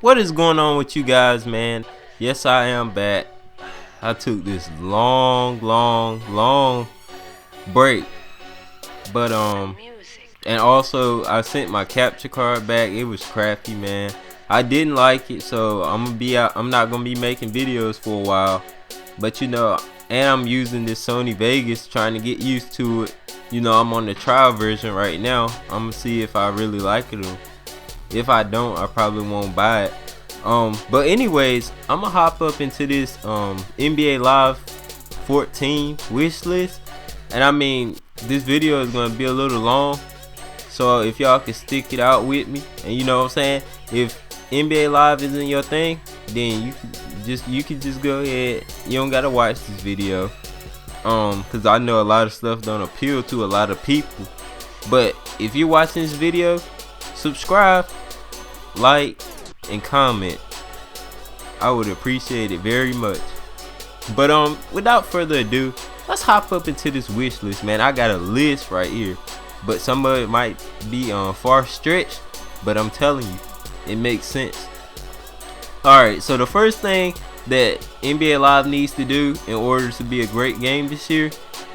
What is going on with you guys, man? Yes, I am back. I took this long break, but and also I sent my capture card back. It was crappy, man. I didn't like it, so I'm not gonna be making videos for a while. But and I'm using this Sony Vegas, trying to get used to it. I'm on the trial version right now. I'm gonna see if I really like it, or if I don't, I probably won't buy it. But anyways, I'm gonna hop up into this NBA Live 14 wish list, and I mean, this video is gonna be a little long, so if y'all can stick it out with me, and you know what I'm saying, if NBA Live isn't your thing, then you can just go ahead. You don't gotta watch this video, cause I know a lot of stuff don't appeal to a lot of people. But if you're watching this video, subscribe, like, and comment. I would appreciate it very much. But without further ado, let's hop up into this wish list, man. I got a list right here, but some of it might be far stretched, but I'm telling you, it makes sense. Alright, so the first thing that NBA Live needs to do in order to be a great game this year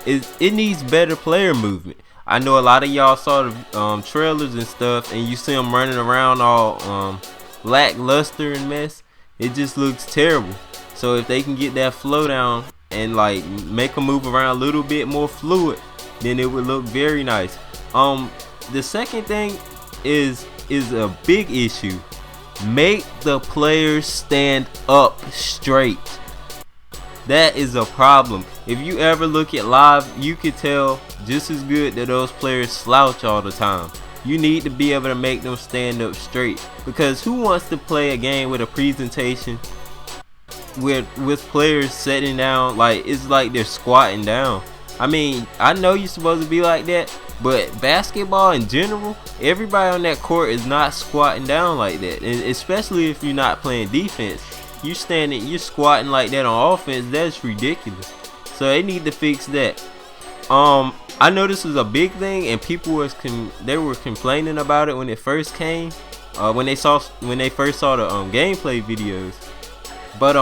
is it needs better player movement. I know a lot of y'all saw the trailers and stuff, and you see them running around all lackluster and mess. It just looks terrible. So if they can get that flow down and like make them move around a little bit more fluid, then it would look very nice. The second thing is a big issue. Make the players stand up straight. That is a problem. If you ever look at live, you could tell just as good that those players slouch all the time. You need to be able to make them stand up straight, because who wants to play a game with a presentation with players sitting down? Like, it's like they're squatting down. I mean, I know you're supposed to be like that, but basketball in general, everybody on that court is not squatting down like that, and especially if you're not playing defense. You're squatting like that on offense. That's ridiculous. So they need to fix that. I know this was a big thing, and people were complaining about it when it first came, when they first saw the gameplay videos. But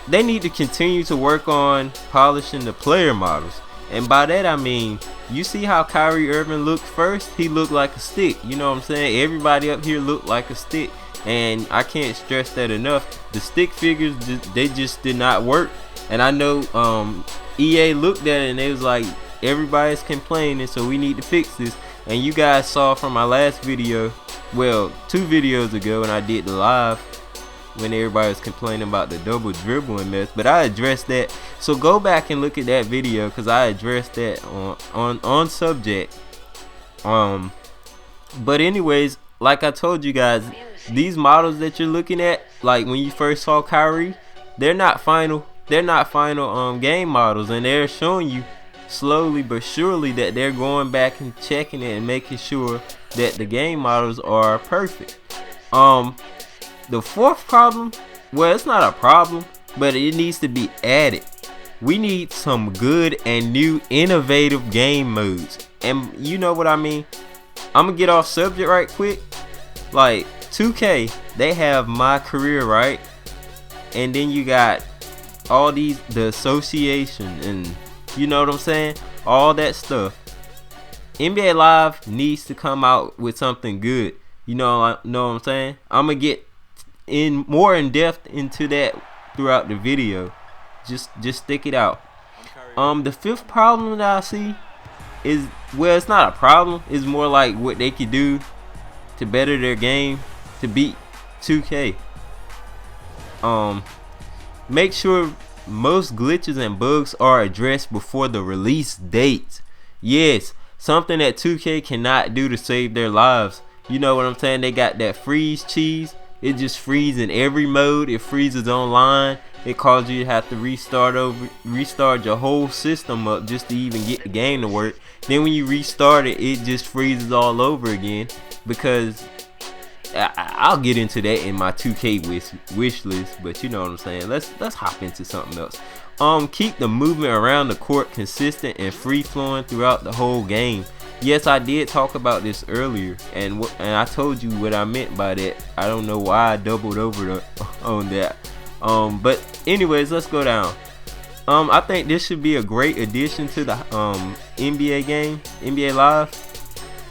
they need to continue to work on polishing the player models, and by that I mean, you see how Kyrie Irving looked first? He looked like a stick. You know what I'm saying? Everybody up here looked like a stick, and I can't stress that enough. The stick figures, they just did not work, and I know EA looked at it and they was like, everybody's complaining, so we need to fix this. And you guys saw from my last video, well, 2 videos ago, when I did the live, when everybody was complaining about the double dribbling mess, but I addressed that. So go back and look at that video, because I addressed that on subject. But anyways, like I told you guys, these models that you're looking at, like when you first saw Kyrie, they're not final game models, and they're showing you slowly but surely that they're going back and checking it and making sure that the game models are perfect. The fourth problem, well, it's not a problem, but it needs to be added. We need some good and new innovative game modes, and you know what I mean. I'm gonna get off subject right quick. Like 2K, they have My Career, right? And then you got all the association, and you know what I'm saying, all that stuff. NBA Live needs to come out with something good. You know what I'm saying? I'm gonna get more in depth into that throughout the video. Just stick it out. The fifth problem that I see is, well, it's not a problem, it's more like what they could do to better their game to beat 2K. Make sure most glitches and bugs are addressed before the release date. Yes, something that 2K cannot do to save their lives. You know what I'm saying? They got that freeze cheese. It just freezes in every mode. It freezes online. It causes you to have to restart your whole system up just to even get the game to work. Then when you restart it, it just freezes all over again, because I'll get into that in my 2K wish list, but you know what I'm saying. Let's hop into something else. Keep the movement around the court consistent and free flowing throughout the whole game. Yes, I did talk about this earlier, and I told you what I meant by that. I don't know why I doubled over on that. But anyways, let's go down. I think this should be a great addition to the NBA game, NBA Live.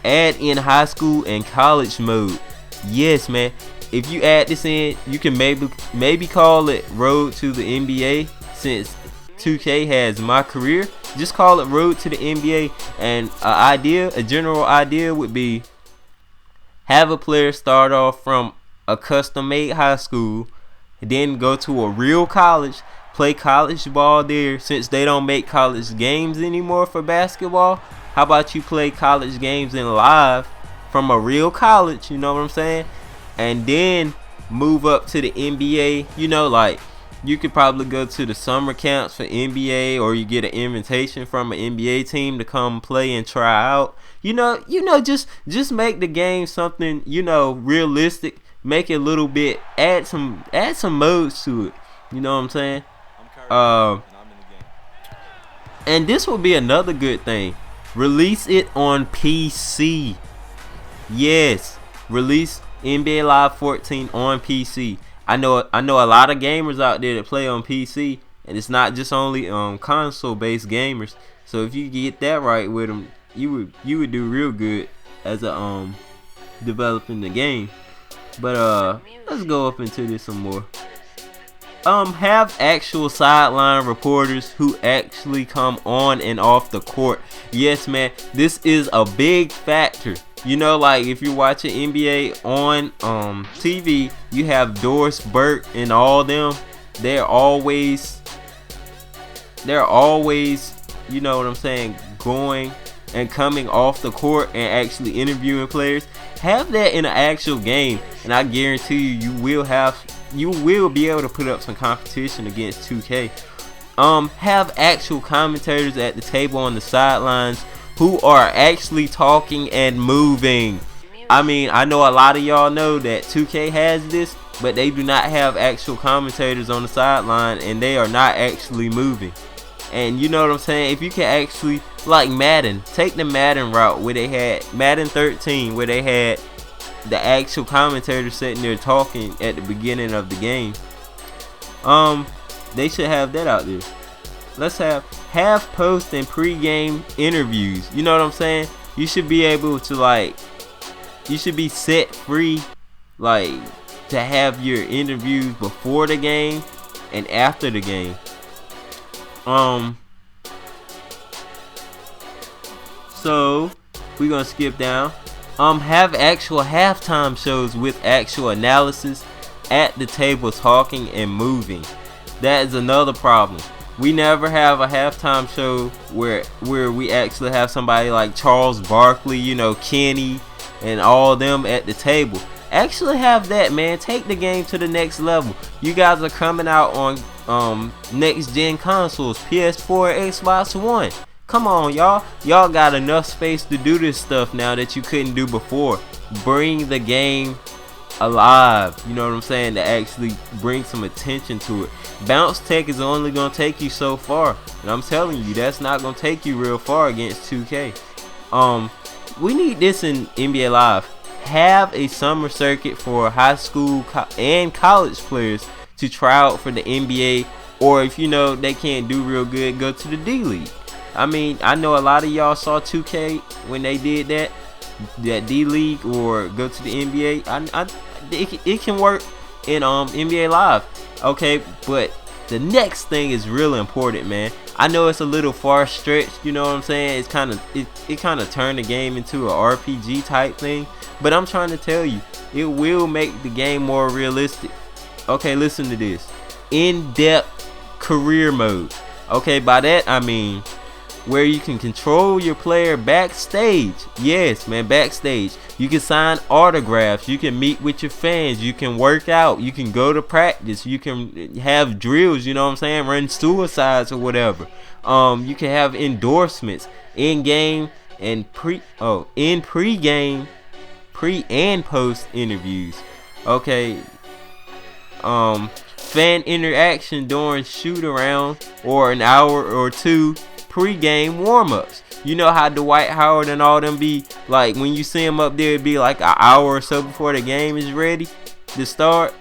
Add in high school and college mode. Yes, man. If you add this in, you can maybe call it Road to the NBA, since 2K has my career. Just call it Road to the NBA, and a general idea would be have a player start off from a custom-made high school, then go to a real college, play college ball there. Since they don't make college games anymore for basketball, how about you play college games in live from a real college, you know what I'm saying? And then move up to the NBA. You know, like, you could probably go to the summer camps for NBA, or you get an invitation from an NBA team to come play and try out. You know, just make the game something, realistic. Make it a little bit, add some modes to it. You know what I'm saying? And this will be another good thing. Release it on PC. Yes, release NBA Live 14 on PC. I know a lot of gamers out there that play on PC, and it's not just only console-based gamers. So if you get that right with them, you would do real good as a developing the game. But let's go up into this some more. Have actual sideline reporters who actually come on and off the court. Yes, man, this is a big factor. You know, like, if you're watching NBA on TV, you have Doris Burke and all them. They're always, you know what I'm saying, going and coming off the court and actually interviewing players. Have that in an actual game, and I guarantee you will be able to put up some competition against 2K. Have actual commentators at the table on the sidelines who are actually talking and moving. I mean, I know a lot of y'all know that 2K has this, but they do not have actual commentators on the sideline, and they are not actually moving. And you know what I'm saying? If you can actually, like Madden, take the Madden route where they had Madden 13, where they had the actual commentator sitting there talking at the beginning of the game. They should have that out there. Let's have post and pre-game interviews. You know what I'm saying? You should be able to, you should be set free, to have your interviews before the game and after the game. So we're gonna skip down. Have actual halftime shows with actual analysis at the table, talking and moving. That is another problem. We never have a halftime show where we actually have somebody like Charles Barkley, Kenny, and all them at the table. Actually have that, man. Take the game to the next level. You guys are coming out on next gen consoles, PS4 and Xbox One. Come on, y'all. Y'all got enough space to do this stuff now that you couldn't do before. Bring the game alive, you know what I'm saying, to actually bring some attention to it. Bounce tech is only going to take you so far, and I'm telling you, that's not going to take you real far against 2K. We need this in NBA Live. Have a summer circuit for high school and college players to try out for the NBA, or if they can't do real good, go to the D League. I mean, I know a lot of y'all saw 2K when they did that D League, or go to the NBA. It can work in NBA Live. Okay, but the next thing is real important, man. I know it's a little far stretched, you know what I'm saying? It's kind of turned the game into a RPG type thing, but I'm trying to tell you, it will make the game more realistic. Okay, listen to this. In-depth career mode. Okay, by that I mean where you can control your player backstage. Yes, man, backstage. You can sign autographs. You can meet with your fans. You can work out. You can go to practice. You can have drills, you know what I'm saying? Run suicides or whatever. You can have endorsements in-game and pre-game, pre and post interviews. Okay. Fan interaction during shoot around or an hour or two pre-game warm-ups. You know how Dwight Howard and all them be like, when you see them up there, it be like an hour or so before the game is ready to start.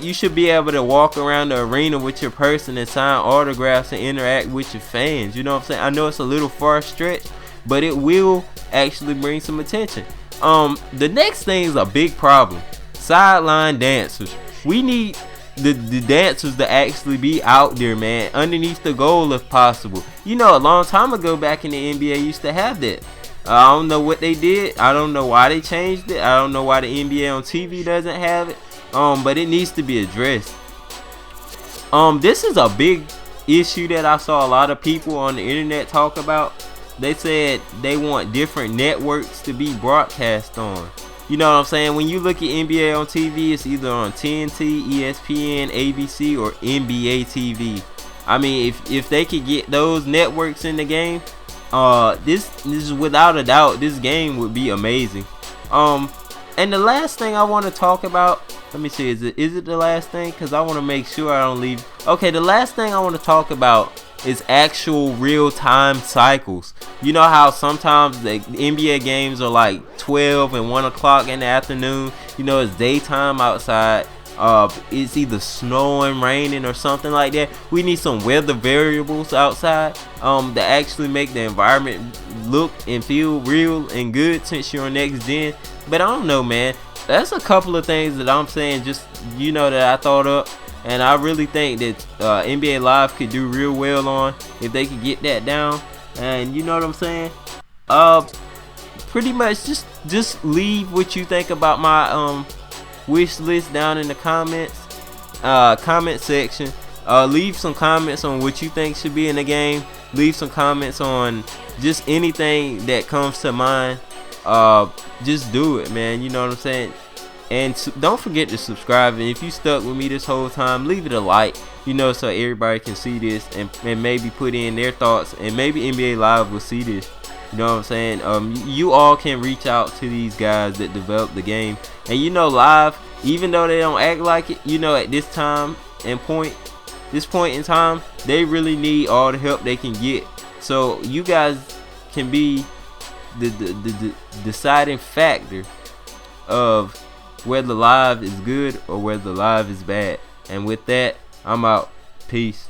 You should be able to walk around the arena with your person and sign autographs and interact with your fans. You know what I'm saying? I know it's a little far stretch, but it will actually bring some attention. The next thing is a big problem. Sideline dancers. We need the dancers to actually be out there, man, underneath the goal if possible. You know, a long time ago back in the NBA used to have that. I don't know what they did. I don't know why they changed it. I don't know why the NBA on TV doesn't have it. But it needs to be addressed. This is a big issue that I saw a lot of people on the internet talk about. They said they want different networks to be broadcast on. You know what I'm saying? When you look at NBA on TV, it's either on TNT, ESPN, ABC, or NBA TV. I mean, if they could get those networks in the game, this is without a doubt, this game would be amazing. And the last thing I want to talk about, let me see, is it the last thing? Because I want to make sure I don't leave. Okay, the last thing I want to talk about is actual real-time cycles. You know how sometimes the NBA games are like 12 and 1 o'clock in the afternoon. You know, it's daytime outside. It's either snowing, raining, or something like that. We need some weather variables outside to actually make the environment look and feel real and good since you're on next gen. But I don't know, man. That's a couple of things that I'm saying, just, you know, that I thought up, and I really think that NBA Live could do real well on if they could get that down. And you know what I'm saying? Pretty much just leave what you think about my wish list down in the comment section. Leave some comments on what you think should be in the game. Leave some comments on just anything that comes to mind. Just do it, man. You know what I'm saying? And don't forget to subscribe. And if you stuck with me this whole time, leave it a like, you know, so everybody can see this and maybe put in their thoughts, and maybe NBA Live will see this. You know what I'm saying? You all can reach out to these guys that develop the game. And you know, Live, even though they don't act like it, you know, at this point in time, they really need all the help they can get. So you guys can be the deciding factor of whether Live is good or whether Live is bad. And with that, I'm out. Peace.